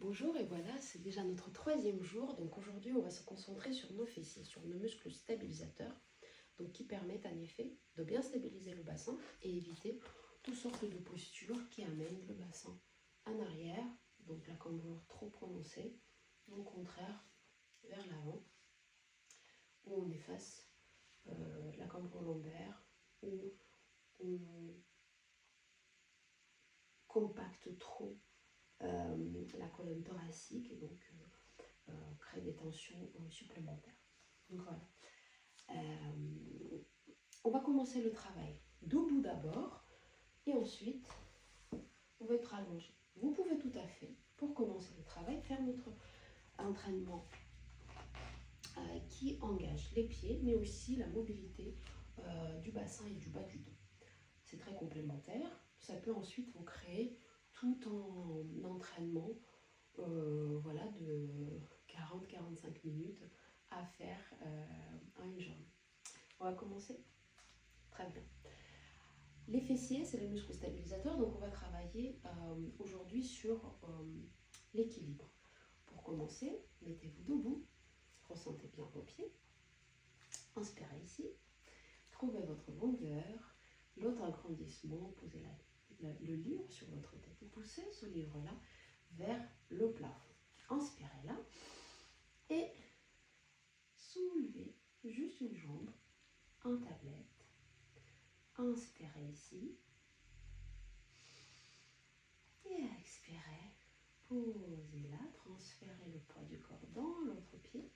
Bonjour et voilà, c'est déjà notre troisième jour. Donc aujourd'hui, on va se concentrer sur nos fessiers, sur nos muscles stabilisateurs, donc qui permettent en effet de bien stabiliser le bassin et éviter toutes sortes de postures qui amènent le bassin en arrière, donc la cambrure trop prononcée, au contraire vers l'avant, où on efface la cambrure lombaire, où on compacte trop la colonne thoracique et donc crée des tensions supplémentaires. Donc voilà. On va commencer le travail debout d'abord et ensuite on va être allongé. Vous pouvez tout à fait, pour commencer le travail, faire notre entraînement qui engage les pieds mais aussi la mobilité du bassin et du bas du dos. C'est très complémentaire. Ça peut ensuite vous créer tout un entraînement voilà, de 40-45 minutes à faire en une journée. On va commencer. Très bien. Les fessiers, c'est les muscles stabilisateurs, donc on va travailler aujourd'hui sur l'équilibre. Pour commencer, mettez-vous debout, ressentez bien vos pieds, inspirez ici, trouvez votre longueur, l'autre agrandissement, posez le livre sur votre tête et poussez ce livre-là vers le plafond. Inspirez là et soulevez juste une jambe en tablette. Inspirez ici et expirez. Posez là, transférez le poids du corps dans l'autre pied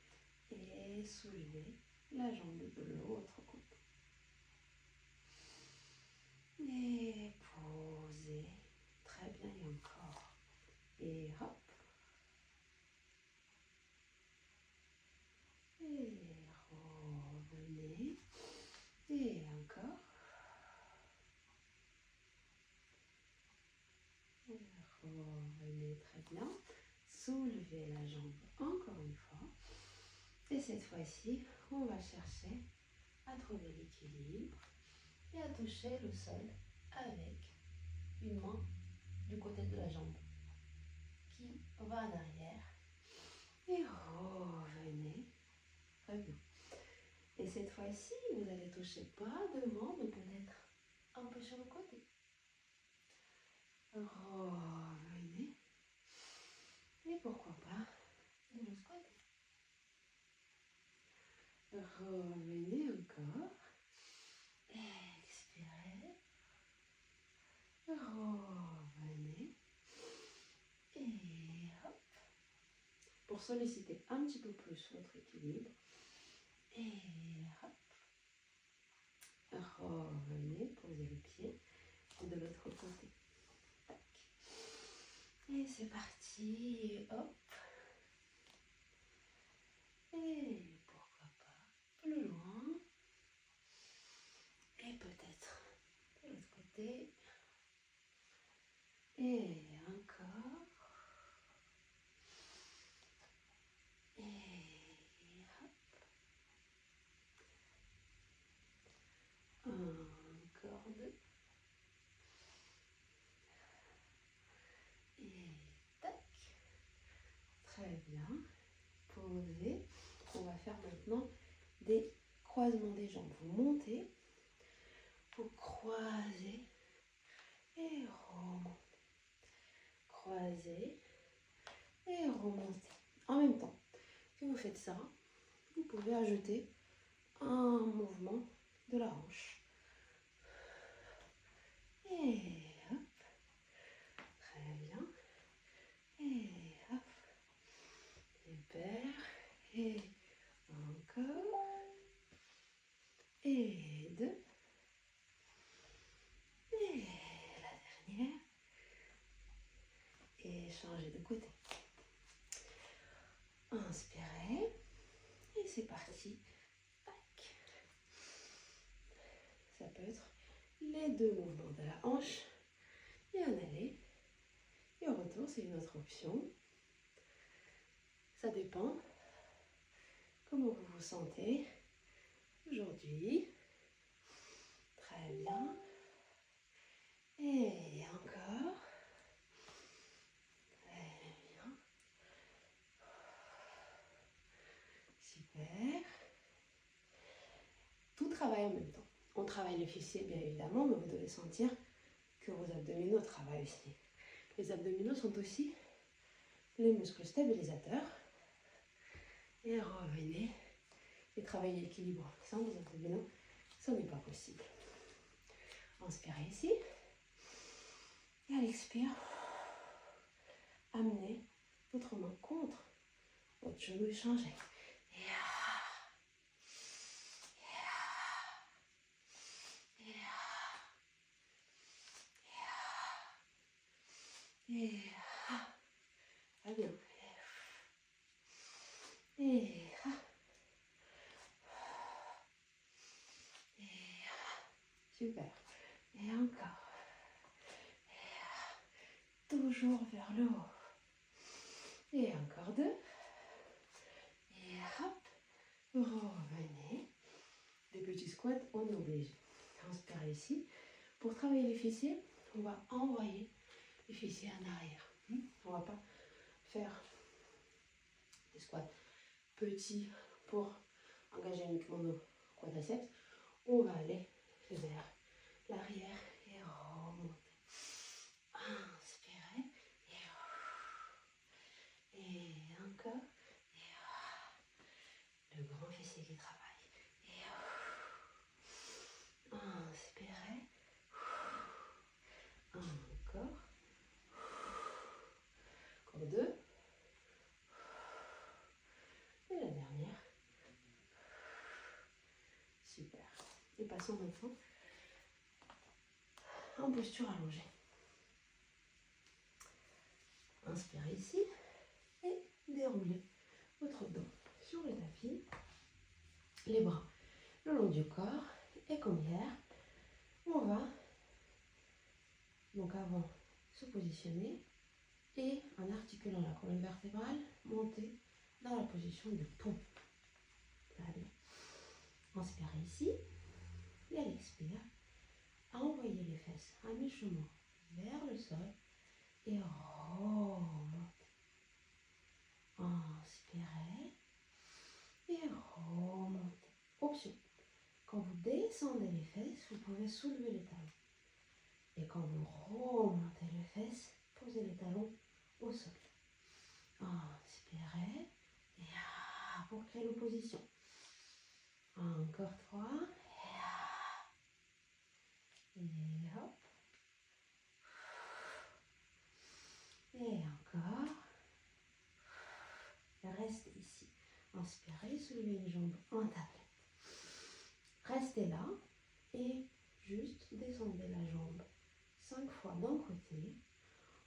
et soulevez la jambe de l'autre côté. Et posez. Très bien, et encore. Et hop. Et revenez. Et encore. Et revenez, très bien. Soulevez la jambe encore une fois. Et cette fois-ci, on va chercher à trouver l'équilibre et à toucher le sol avec une main du côté de la jambe qui va en arrière. Et revenez. Très bien. Et cette fois-ci, vous allez toucher pas devant, mais peut-être un peu sur le côté. Revenez. Et pourquoi pas de l'autre côté. Revenez encore. Expirez. Revenez. Et hop. Pour solliciter un petit peu plus votre équilibre. Et hop. Revenez, posez le pied de l'autre côté. Tac. Et c'est parti. Et hop. Et pourquoi pas plus loin. Et peut-être de l'autre côté. Et encore. Et hop. Encore deux. Et tac. Très bien. Posez. On va faire maintenant des croisements des jambes. Vous montez. Vous croisez. Et remontez. Croisez. Et remontez. En même temps. Si vous faites ça, vous pouvez ajouter un mouvement de la hanche. Et hop. Très bien. Et hop. Super. Et encore. Et deux. Et la dernière. Et changez de côté. Inspirez. Et c'est parti. Tac. Ça peut être les deux mouvements de la hanche. Et en aller. Et au retour, c'est une autre option. Ça dépend comment vous vous sentez aujourd'hui. Très bien. Et encore. Très bien. travaille en même temps. On travaille les fessiers, bien évidemment, mais vous devez sentir que vos abdominaux travaillent aussi. Les abdominaux sont aussi les muscles stabilisateurs. Et revenez et travaillez l'équilibre sans vos abdominaux. Ce n'est pas possible. Inspirez ici. Et à l'expire, amenez votre main contre votre genou et changez. Et très bien. Et super. Et encore. Toujours vers le haut. Et encore 2. Et hop, revenez. Des petits squats, on oblige. Inspirez ici. Pour travailler les fessiers, on va envoyer les fessiers en arrière. On ne va pas faire des squats petits pour engager uniquement nos quadriceps. On va aller vers l'arrière et remonter. Inspirez et encore. Et le grand fessier qui travaille. Et inspirez. Encore. Encore 2. Et la dernière. Super. Et passons maintenant en posture allongée. Inspirez ici et déroulez votre dos sur le tapis. Les bras le long du corps. Et comme hier, on va donc avant se positionner et en articulant la colonne vertébrale, monter dans la position du pont. Très bien. Inspirez ici et à l'expire, envoyez les fesses à mi-chemin vers le sol et remontez. Inspirez et remontez. Option. Quand vous descendez les fesses, vous pouvez soulever les talons. Et quand vous remontez les fesses, posez les talons au sol. Inspirez et pour créer l'opposition. Encore 3. Et hop. Et encore. Restez ici. Inspirez, soulevez les jambes en tablette. Restez là et juste descendez la jambe 5 fois d'un côté.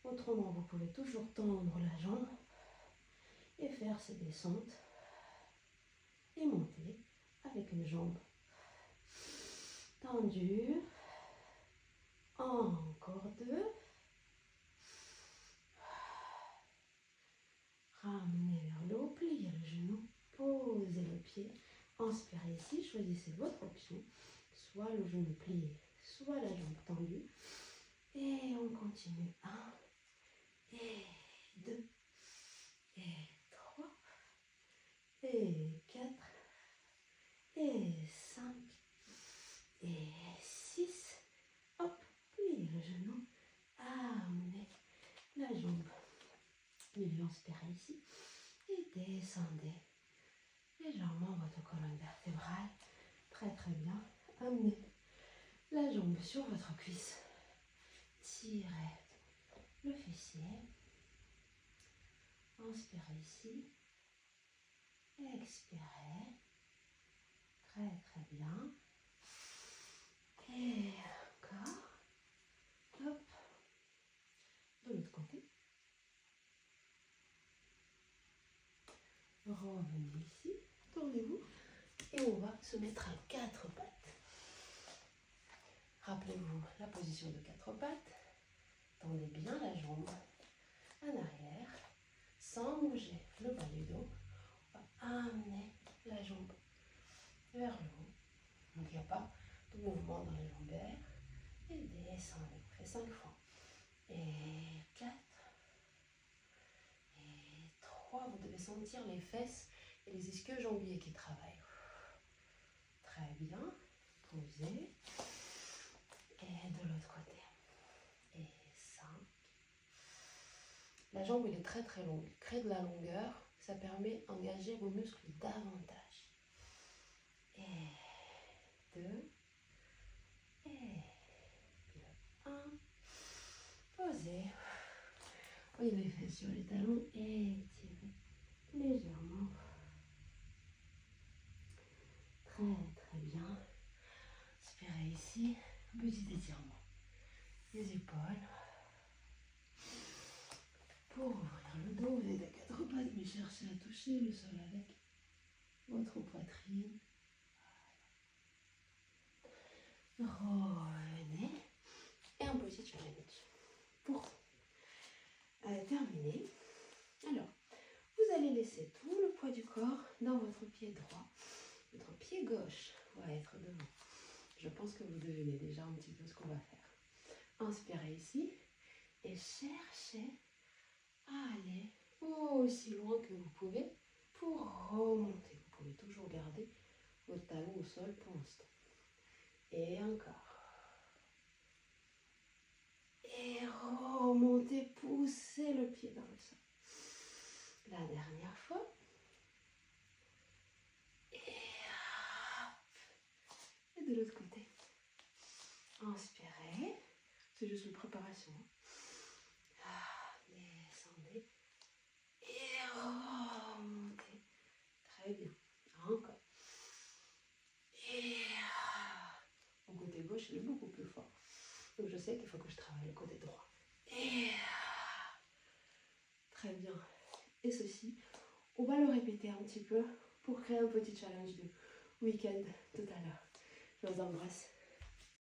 Autrement, vous pouvez toujours tendre la jambe et faire ces descentes et monter avec une jambe tendue. Encore 2. Ramenez vers le haut, pliez le genou, posez le pied. Inspirez ici, choisissez votre option, soit le genou plié, soit la jambe tendue. Et on continue. 1, et 2, et 3, et 4, et 5, et 6. Hop, pliez le genou, amenez la jambe. Milieu, inspirez ici et descendez légèrement votre colonne vertébrale. Très très bien. Amenez la jambe sur votre cuisse. Tirez le fessier. Inspirez ici. Expirez. Très très bien. Et encore. Hop. De l'autre côté. Revenez ici. Tournez-vous. Et on va se mettre à 4 pattes. Rappelez-vous la position de 4 pattes. Tendez bien la jambe en arrière, sans bouger le bas du dos. On va amener la jambe vers le haut. Donc il n'y a pas de mouvement dans les lombaires. Et descendez. On fait 5 fois. Et 4. Et 3. Vous devez sentir les fesses et les ischio-jambiers qui travaillent. Très bien. Posez. Et de l'autre côté. Et 5. La jambe, elle est très très longue. Crée de la longueur. Ça permet d'engager vos muscles davantage. Et 2. Et puis le 1. Posez. Prenez les fesses sur les talons et tirez légèrement. Très très bien. Inspirez ici. Un petit étirement. Les épaules. Pour ouvrir le dos, vous êtes à 4 pattes, mais cherchez à toucher le sol avec votre poitrine. Revenez. Et un petit challenge. Pour terminer. Alors, vous allez laisser tout le poids du corps dans votre pied droit. Votre pied gauche va être devant. Je pense que vous devinez déjà un petit peu ce qu'on va faire. Inspirez ici et cherchez à aller aussi loin que vous pouvez pour remonter. Vous pouvez toujours garder votre talon au sol pour l'instant. Et encore. Et remontez, poussez le pied dans le sol. La dernière fois. Et hop. Et de l'autre côté. Inspirez. C'est juste une préparation. Descendez. Et remontez. Très bien. Encore. Et mon côté gauche, il est beaucoup plus fort. Donc je sais qu'il faut que je travaille le côté droit. Et très bien. Et ceci, on va le répéter un petit peu pour créer un petit challenge de week-end tout à l'heure. Je vous embrasse.